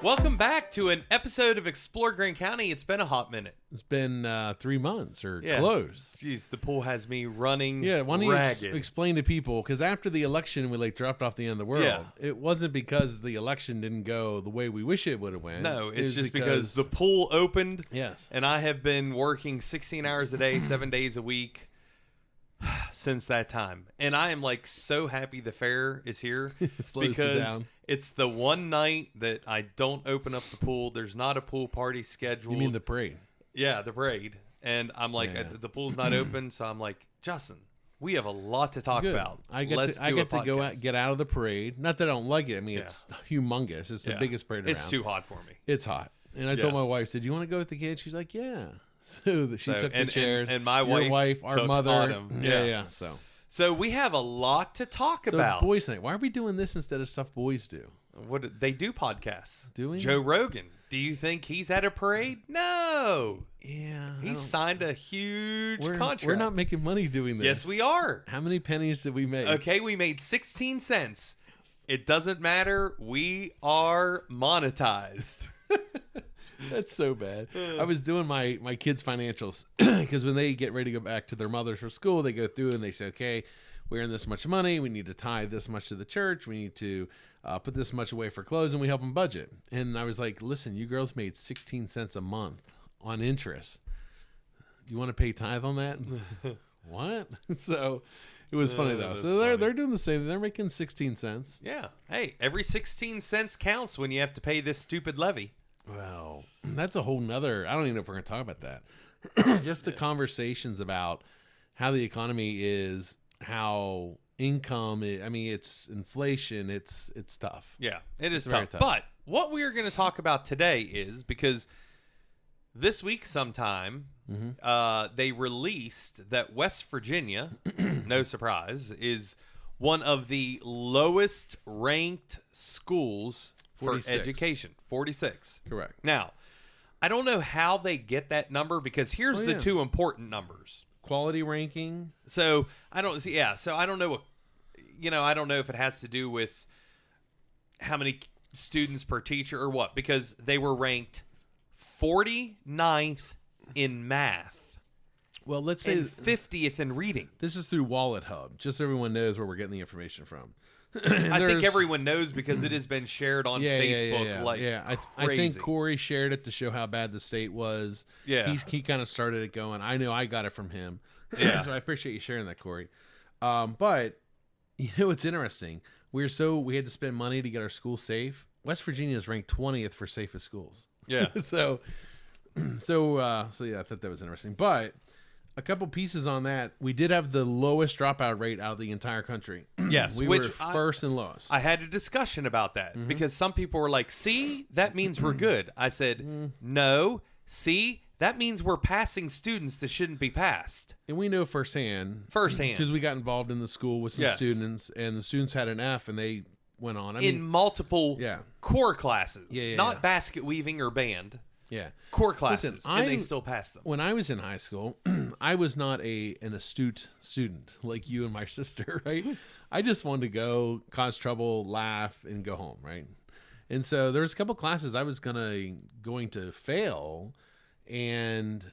Welcome back to an episode of Explore Grand County. It's been a hot minute. It's been 3 months or close. Jeez, the pool has me running Yeah, why don't you ragged. explain to people, because after the election, we dropped off the end of the world. Yeah. It wasn't because the election didn't go the way we wish it would have went. No, It it's was just because the pool opened. Yes. And I have been working 16 hours a day, 7 days a week since that time. And I am like so happy the fair is here Slows it because down. it's the one night that I don't open up the pool. There's not a pool party scheduled. You mean the parade? Yeah, the parade. And I'm like, Yeah. the pool's not open, so I'm like, Justin, we have a lot to talk Good. about. I get Let's to, I do get a to go out, podcast. get out of the parade. Not that I don't like it. I mean, Yeah. it's humongous. It's the Yeah. biggest parade around. It's too hot for me. It's hot. And I Yeah. told my wife, said, "You want to go with the kids?" She's like, "Yeah." So she So- took the and- chairs. and my Your wife our took mother. Autumn. Yeah, Yeah. yeah. So We have a lot to talk it's about. boys' night. Why are we doing this instead of stuff boys do? What they do podcasts. Do we? Joe Rogan. Do you think he's at a parade? No. Yeah, I He's don't- signed a huge we're, contract. We're not making money doing this. Yes, we are. How many pennies did we make? Okay, we made 16 cents. It doesn't matter. We are monetized. That's so bad. I was doing my kids' financials because when they get ready to go back to their mothers for school, they go through and they say, okay, we earn this much money. We need to tithe this much to the church. We need to put this much away for clothes, and we help them budget. And I was like, listen, you girls made 16 cents a month on interest. You want to pay tithe on that? What? So it was funny though. that's So they're funny. doing the same. They're making 16 cents. Yeah. Hey, every 16 cents counts when you have to pay this stupid levy. Well, that's a whole nother. I don't even know if we're going to talk about that. Just the conversations about how the economy is, how income. I mean, it's inflation. It's tough. Yeah, it is very tough. tough. But what we are going to talk about today is because this week sometime they released that West Virginia, no surprise, is one of the lowest ranked schools 46. for education. 46. Correct. Now, I don't know how they get that number because here's Oh, the yeah. two important numbers. Quality ranking. So I don't see. Yeah. So I don't know what, I don't know if it has to do with how many students per teacher or what, because they were ranked 49th in math Well, let's say and 50th in reading. this is through Wallet Hub. Just so everyone knows where we're getting the information from. I think There's- everyone knows because it has been shared on Facebook like I crazy. think Corey shared it to show how bad the state was. Yeah. He kind of started it going. I know I got it from him. Yeah. So I appreciate you sharing that, Corey. But you know what's interesting? We had to spend money to get our school safe. West Virginia is ranked 20th for safest schools. Yeah. so yeah, I thought that was interesting. But a couple pieces on that. We did have the lowest dropout rate out of the entire country. Yes, we which were first and lowest. I had a discussion about that because some people were like, see, that means we're good. I said, no, see, that means we're passing students that shouldn't be passed. And we know firsthand Firsthand. because we got involved in the school with some Yes. students, and the students had an F, and they went on. I In mean, multiple yeah. core classes, Yeah, not yeah. basket weaving or band, yeah. core classes, Listen, and they I- still pass them. When I was in high school, I was not an astute student like you and my sister, right? I just wanted to go, cause trouble, laugh, and go home, right? And so there was a couple classes I was going to fail, and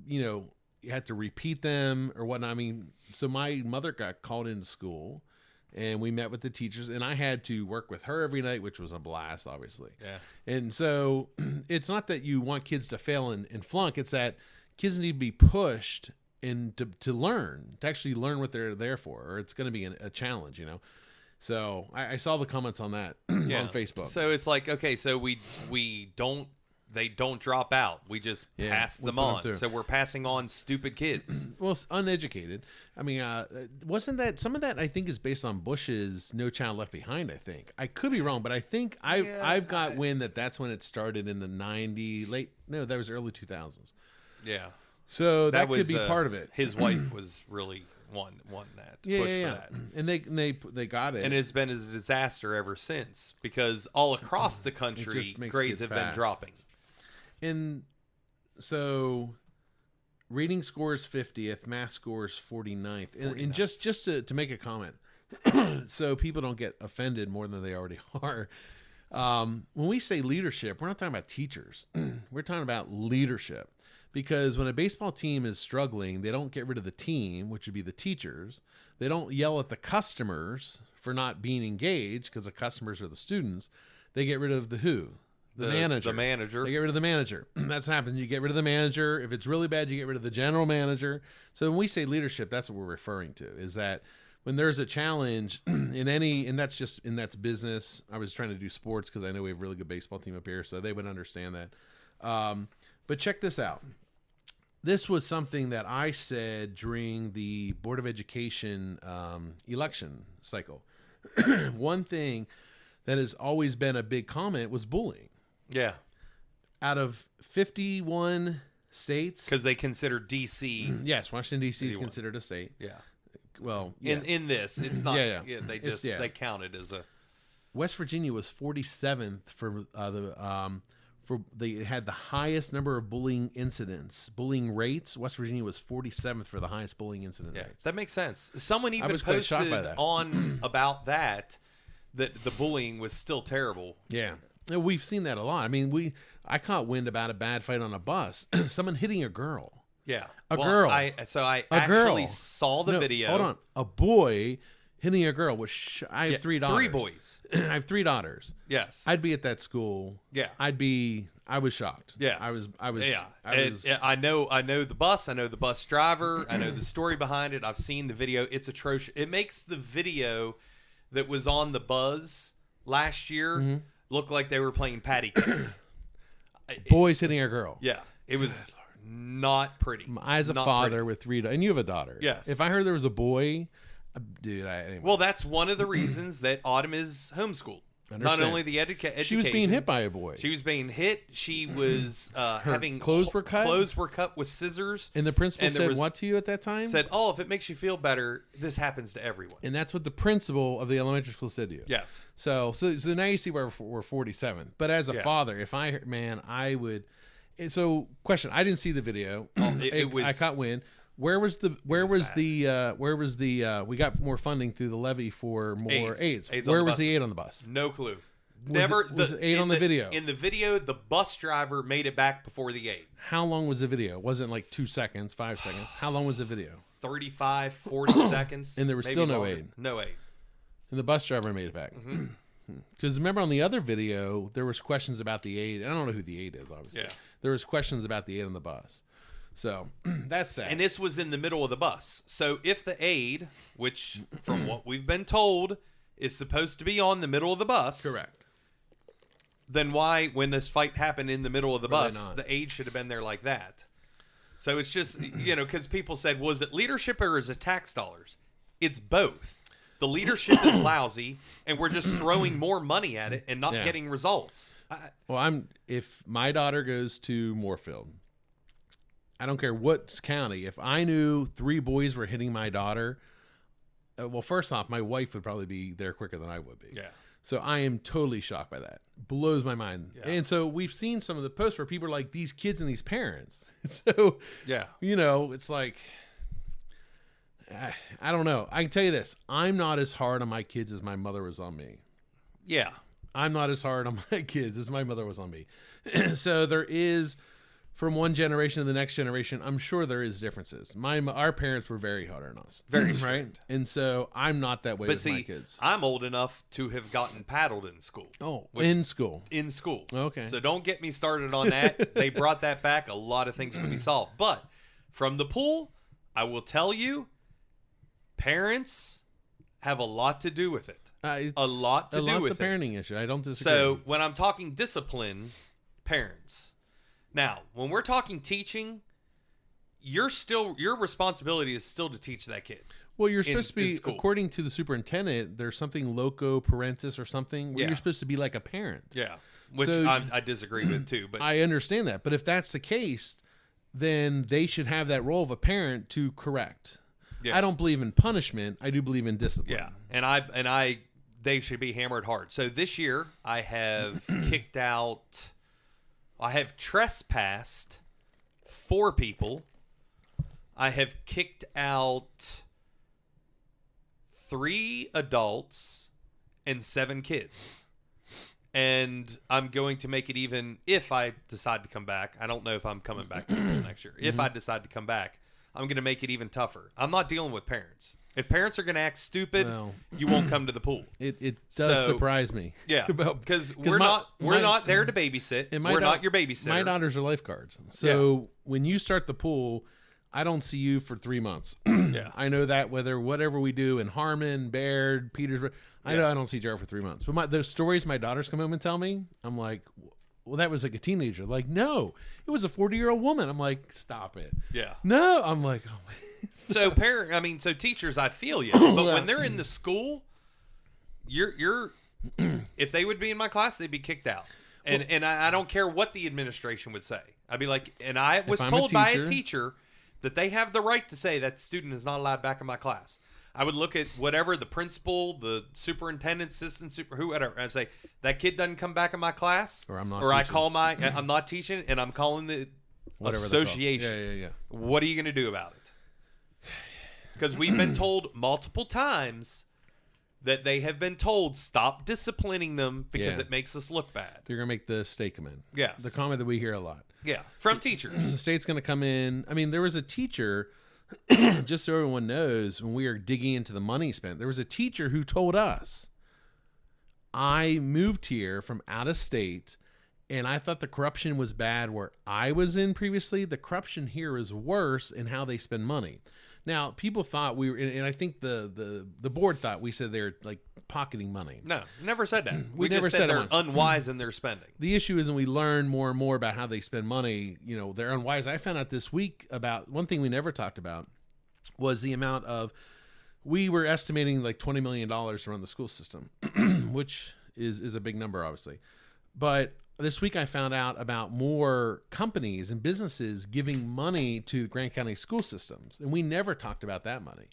you had to repeat them or whatnot. I mean, so my mother got called into school, and we met with the teachers, and I had to work with her every night, which was a blast, obviously. Yeah. And so it's not that you want kids to fail and flunk. It's that kids need to be pushed and to learn, to actually learn what they're there for, or it's going to be a challenge, So I saw the comments on that on Facebook. So it's like, okay, so they don't drop out. We just Yeah, pass we them put 'em on. through. So we're passing on stupid kids. Well, it's uneducated. I mean, wasn't that some of that? I think is based on Bush's "No Child Left Behind." I think I could be wrong, but I think I've got wind that's when it started in the that was early 2000s. Yeah. So that was, could be part of it. His wife was really one that Yeah, push yeah, for yeah. that. And they got it. And it's been a disaster ever since because all across the country just makes grades kids have been pass. dropping. And so reading scores 50th, math scores 49th. And just to make a comment, so people don't get offended more than they already are. When we say leadership, we're not talking about teachers. We're talking about leadership. Because when a baseball team is struggling, they don't get rid of the team, which would be the teachers. They don't yell at the customers for not being engaged because the customers are the students. They get rid of the who? The manager. The manager. They get rid of the manager. That's what happens. You get rid of the manager. If it's really bad, you get rid of the general manager. So when we say leadership, that's what we're referring to, is that when there's a challenge and that's business. I was trying to do sports because I know we have a really good baseball team up here, so they would understand that. But check this out. This was something that I said during the Board of Education election cycle. One thing that has always been a big comment was bullying. Yeah. Out of 51 states. Because they consider D.C. Yes, Washington, D.C. is considered a state. Yeah. Well, yeah. In this, it's not. Yeah. They count it as a. West Virginia was 47th they had the highest number of bullying rates. West Virginia was 47th for the highest bullying incident rates. That makes sense. Someone even was quite shocked by posted that. on about that the bullying was still terrible. Yeah. We've seen that a lot. I mean, I caught wind about a bad fight on a bus. Someone hitting a girl. Yeah. Girl. I actually saw the video. Hold on. A boy hitting a girl I have 3 daughters. 3 boys. I have 3 daughters. Yes. I'd be at that school. Yeah. I was shocked. Yes. I was. I know the bus. I know the bus driver. I know the story behind it. I've seen the video. It's atrocious. It makes the video that was on the Buzz last year look like they were playing patty cake. Boys hitting a girl. Yeah. It was not pretty. As a father with 3 daughters, and you have a daughter. Yes. If I heard there was a boy, dude, anyway. Well, that's one of the reasons that Autumn is homeschooled. Not only the education. She was being hit by a boy. She was being hit. She was having clothes were cut. Clothes were cut with scissors. And the principal said what to you at that time? Said, "Oh, if it makes you feel better, this happens to everyone." And that's what the principal of the elementary school said to you. Yes. So now you see where we're 47th. But as a father, if I would. So question: I didn't see the video. I caught wind. Where was the we got more funding through the levy for more aids. Where was the aid on the bus? No clue. Was it aid on the video? In the video, the bus driver made it back before the aid. How long was the video? It wasn't like 2 seconds, 5 seconds. How long was the video? 35, 40 seconds. And there was still no aid. No aid. And the bus driver made it back. Because remember on the other video, there was questions about the aid. I don't know who the aid is, obviously. Yeah. There was questions about the aid on the bus. So that's sad. And this was in the middle of the bus. So if the aid, which from what we've been told is supposed to be on the middle of the bus. Correct. Then why, when this fight happened in the middle of the bus, the aid should have been there like that? So it's just, because people said, was it leadership or is it tax dollars? It's both. The leadership is lousy, and we're just throwing more money at it and not getting results. If my daughter goes to Moorfield, I don't care what county. If I knew 3 boys were hitting my daughter, well, first off, my wife would probably be there quicker than I would be. Yeah. So I am totally shocked by that. Blows my mind. Yeah. And so we've seen some of the posts where people are like, these kids and these parents. So, it's like, I don't know. I can tell you this. I'm not as hard on my kids as my mother was on me. Yeah. I'm not as hard on my kids as my mother was on me. So there is, from one generation to the next generation, I'm sure there is differences. Our parents were very hard on us. Very right? strict. And so I'm not that way with my kids. I'm old enough to have gotten paddled in school. Oh, in school. In school. Okay. So don't get me started on that. They brought that back. A lot of things would be solved. But from the pool, I will tell you, parents have a lot to do with it. A lot to do with it. It's a parenting issue. I don't disagree. So when I'm talking discipline, parents. Now, when we're talking teaching, your responsibility is still to teach that kid. Well, you're supposed to be, according to the superintendent, there's something loco parentis or something where you're supposed to be like a parent. Yeah, which I disagree with too. But I understand that. But if that's the case, then they should have that role of a parent to correct. Yeah. I don't believe in punishment. I do believe in discipline. Yeah, and they should be hammered hard. So this year, I have kicked out. I have trespassed 4 people. I have kicked out 3 adults and 7 kids. and I'm going to make it even if I decide to come back. I don't know if I'm coming back next year. If I decide to come back, I'm going to make it even tougher. I'm not dealing with parents. If parents are going to act stupid, you won't come to the pool. It does surprise me. Yeah, because we're not there to babysit. We're not your babysitter. My daughters are lifeguards. So when you start the pool, I don't see you for 3 months. Yeah. I know that whatever we do in Harmon, Baird, Petersburg, I know I don't see Jared for 3 months. But those stories my daughters come home and tell me, I'm like, well, that was like a teenager. Like, no, it was a 40-year-old woman. I'm like, stop it. Yeah. No, I'm like, oh my. So teachers, I feel you. But when they're in the school, you're if they would be in my class, they'd be kicked out. And I don't care what the administration would say. I'd be like, and I was told by a teacher that they have the right to say that student is not allowed back in my class. I would look at whatever the principal, the superintendent, assistant whoever, and say that kid doesn't come back in my class, or I'm not. Or teaching. I call I'm not teaching, and I'm calling the association. Yeah. What are you going to do about it? Because we've been told multiple times that they have been told stop disciplining them because it makes us look bad. They're going to make the state come in. Yes. The comment that we hear a lot. Yeah, from teachers. The state's going to come in. I mean, there was a teacher, just so everyone knows, when we were digging into the money spent, there was a teacher who told us, I moved here from out of state, and I thought the corruption was bad where I was in previously. The corruption here is worse in how they spend money. Now, people thought we were, and I think the board thought we said they're like pocketing money. No, never said that. We never just said they're once. unwise in their spending. The issue is when we learn more and more about how they spend money, you know, they're unwise. I found out this week about one thing we never talked about was the amount of, we were estimating like $20 million to run the school system, which is a big number, obviously. But this week I found out about more companies and businesses giving money to Grant County school systems. And we never talked about that money.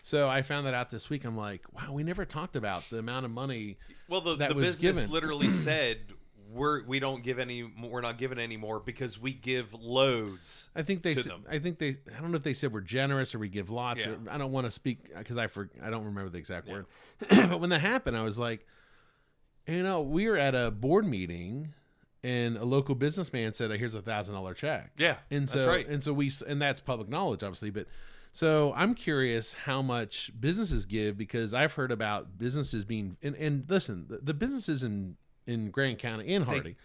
So I found that out this week. I'm like, wow, we never talked about the amount of money. Well, the business given. Literally said, we don't give any, we're not giving any more because we give loads. I think they I don't know if they said we're generous or we give lots. Yeah. Or, I don't want to speak because I don't remember the exact word. But when that happened, I was like, you know, we were at a board meeting and a local businessman said, here's $1,000 check. Yeah. And so, that's right. and that's public knowledge, obviously. But so I'm curious how much businesses give, because I've heard about businesses being, and listen, the businesses in Grant County and Hardy,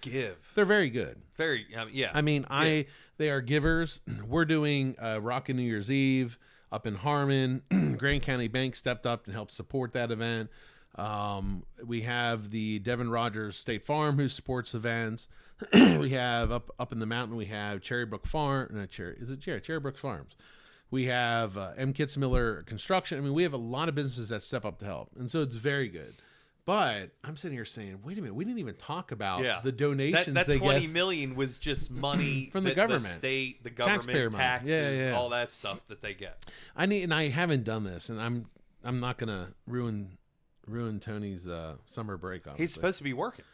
they're very good. Very, yeah. I mean, they are givers. We're doing Rockin' New Year's Eve up in Harmon. Grant County Bank stepped up and helped support that event. We have the Devin Rogers State Farm who supports events. We have up in the mountain, we have Cherrybrook Farm. Cherrybrook Farms. We have M. Kitzmiller Construction. I mean, we have a lot of businesses that step up to help. And so it's very good. But I'm sitting here saying, wait a minute, we didn't even talk about the donations. That $20 million was just money from the government, the state, the government, taxes, all that stuff that they get. I haven't done this, and I'm not gonna ruin Tony's summer break. Obviously. He's supposed to be working.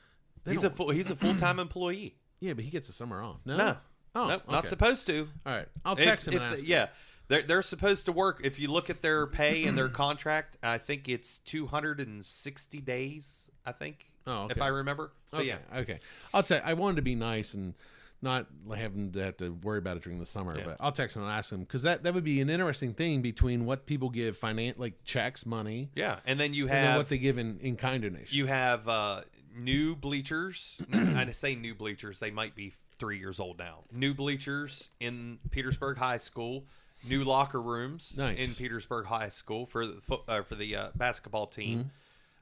He's a full-time employee. Yeah, but he gets a summer off. No, okay. Not supposed to. All right, I'll text him and ask him. Yeah. They're supposed to work. If you look at their pay and their contract, I think it's 260 days, I think, if I remember. So, Okay. I'll tell you, I wanted to be nice and not have him to have to worry about it during the summer, but I'll text him and ask him, because that would be an interesting thing between what people give, like checks, money. Yeah, and then you and have what they give in kind donations. You have new bleachers. I say new bleachers. They might be 3 years old now. New bleachers in Petersburg High School. New locker rooms in Petersburg High School for the basketball team.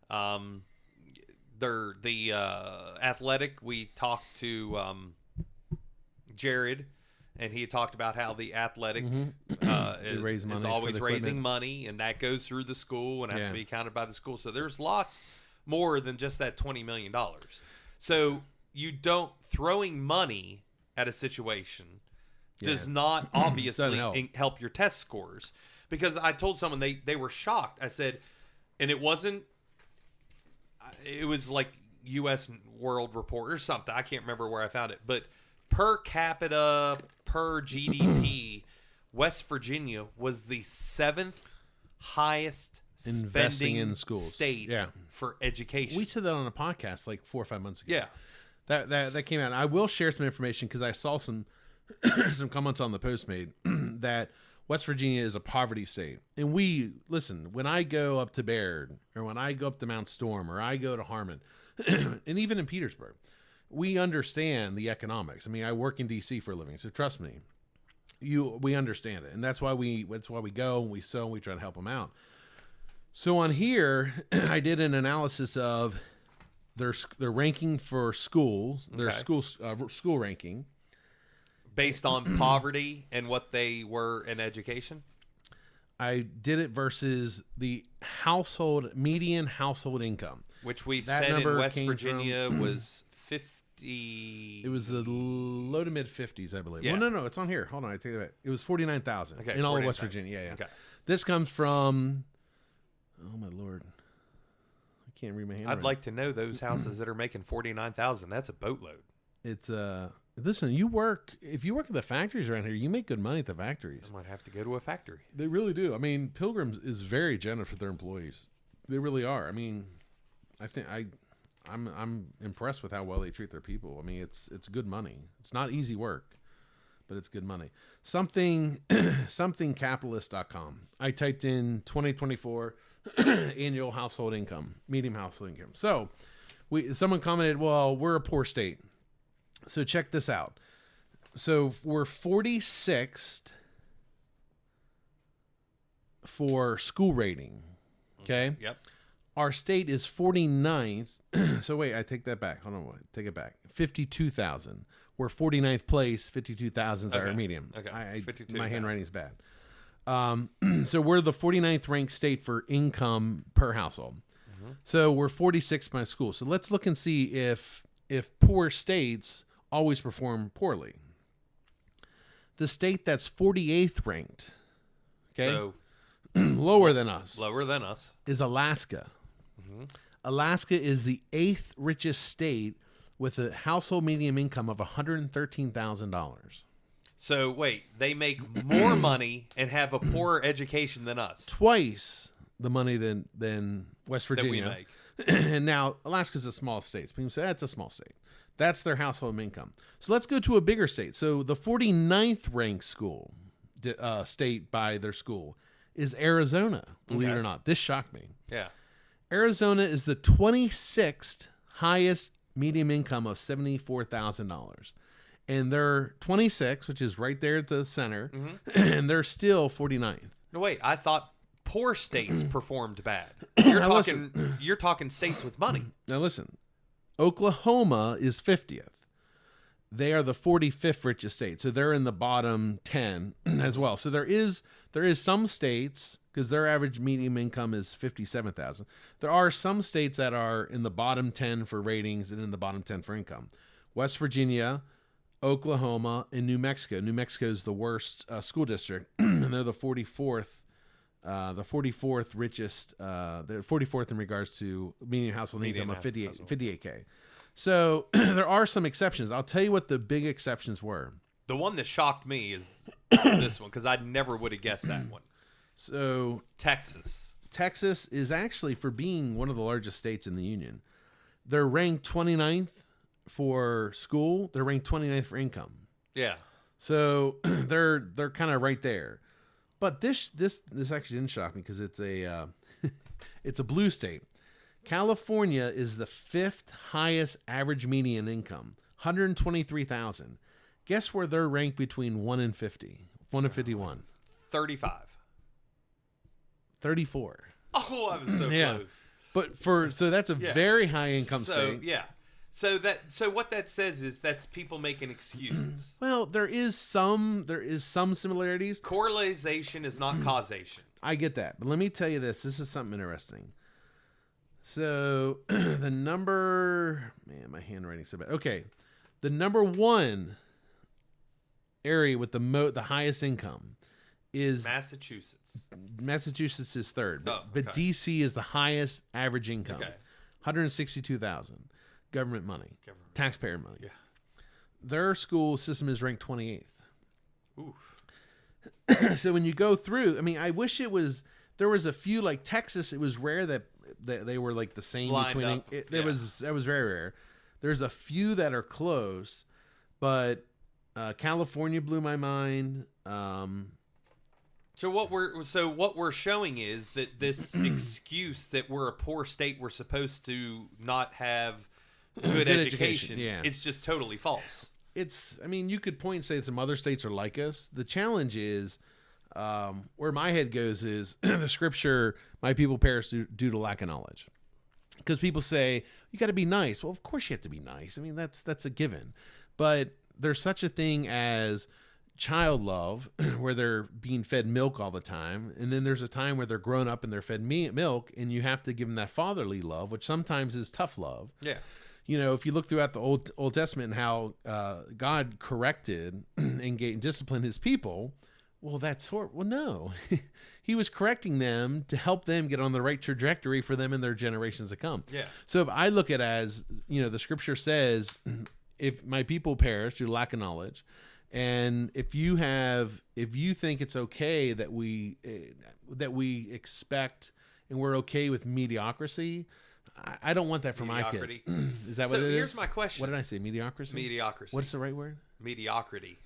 Mm-hmm. They're the athletic. We talked to Jared, and he had talked about how the athletic is always raising money, and that goes through the school and has to be counted by the school. So there's lots more than just that $20 million. So throwing money at a situation does not obviously help your test scores, because I told someone they were shocked. I said, and it was like U.S. World Report or something. I can't remember where I found it, but per capita, per GDP, West Virginia was the 7th highest investing spending in schools. state Yeah. for education. We said that on a podcast like 4 or 5 months ago. Yeah. That came out. I will share some information because I saw some some comments on the Postmate that West Virginia is a poverty state. And when I go up to Baird or when I go up to Mount Storm or I go to Harmon and even in Petersburg, we understand the economics. I mean, I work in DC for a living, so trust me, we understand it. And that's why we go and we sow and we try to help them out. So on here, I did an analysis of their ranking for schools, their school ranking. Based on poverty and what they were in education? I did it versus the median household income. Which we've That said in number West came Virginia was 50. It was the low to mid 50s, I believe. Yeah. Well, no, it's on here. Hold on, I take it back. It was 49,000 Okay, in all of 49,000. West Virginia. Yeah. Okay. This comes from, oh my Lord, I can't read my hand. I'd like to know those houses that are making 49,000. That's a boatload. It's listen, if you work at the factories around here, you make good money at the factories. I might have to go to a factory. They really do. I mean, Pilgrims is very generous with their employees. They really are. I mean, I'm impressed with how well they treat their people. I mean, it's good money. It's not easy work, but it's good money. Somethingcapitalist.com. I typed in 2024 annual household income, median household income. So, someone commented, "Well, we're a poor state." So check this out. So we're 46th for school rating. Okay. Yep. Our state is 49th. So wait, I take that back. Hold on. Take it back. 52,000. We're 49th place. 52,000 is our medium. Okay. My handwriting's bad. So we're the 49th ranked state for income per household. Mm-hmm. So we're 46th by school. So let's look and see if poor states always perform poorly. The state that's 48th ranked, okay, So lower than us, is Alaska. Mm-hmm. Alaska is the 8th richest state with a household median income of $113,000. So wait, they make more money and have a poorer education than us. Twice the money than West Virginia. That we make. And now Alaska's a small state. People say that's a small state. That's their household income. So let's go to a bigger state. So the 49th ranked state by their school is Arizona, believe it or not. This shocked me. Yeah. Arizona is the 26th highest median income of $74,000. And they're 26, which is right there at the center, and they're still 49th. No, wait, I thought poor states performed bad. You're talking states with money. Now listen, Oklahoma is 50th. They are the 45th richest state, so they're in the bottom 10 as well. So there is some states, because their average median income is $57,000. There are some states that are in the bottom 10 for ratings and in the bottom 10 for income. West Virginia, Oklahoma, and New Mexico. New Mexico is the worst school district, and they're the 44th. The 44th richest, they're 44th in regards to median household income of 58K. So there are some exceptions. I'll tell you what the big exceptions were. The one that shocked me is this one, because I never would have guessed that one. So Texas is actually, for being one of the largest states in the union, they're ranked 29th for school. They're ranked 29th for income. Yeah. So they're kind of right there. But this actually didn't shock me because it's a it's a blue state. California is the 5th highest average median income, $123,000. Guess where they're ranked between 1 and 50? 1 and 51. 35. 34. Oh, I was so close. But so that's a very high income state. Yeah. So what that says is that's people making excuses. Well, there is some similarities. Correlation is not causation. I get that. But let me tell you this. This is something interesting. So the number, man, my handwriting's so bad. Okay. The number one area with the highest income is Massachusetts. Massachusetts is third, but okay. DC is the highest average income. Okay. $162,000. Government money. Taxpayer money. Yeah. Their school system is ranked 28th. Oof. So when you go through, I mean, I wish it was There was a few, like Texas, it was rare that they were like the same Lined between. up. That was very rare. There's a few that are close, but California blew my mind. So what we're showing is that this excuse that we're a poor state, we're supposed to not have good education, yeah. it's just totally false. I mean, you could point and say some other states are like us. The challenge is, where my head goes is the scripture, my people perish due to lack of knowledge. Because people say, you got to be nice. Well, of course you have to be nice. I mean, that's a given. But there's such a thing as child love, where they're being fed milk all the time. And then there's a time where they're grown up and they're fed milk, and you have to give them that fatherly love, which sometimes is tough love. Yeah. You know, if you look throughout the Old Testament and how God corrected and disciplined his people, well, that's horrible. Well, no. He was correcting them to help them get on the right trajectory for them and their generations to come. Yeah. So if I look at it as, you know, the scripture says, if my people perish due to lack of knowledge, and if you think it's okay that we expect and we're okay with mediocrity, I don't want that for my kids. Is that what it is? So here's my question. What did I say? Mediocrity? Mediocrity. What's the right word? Mediocrity.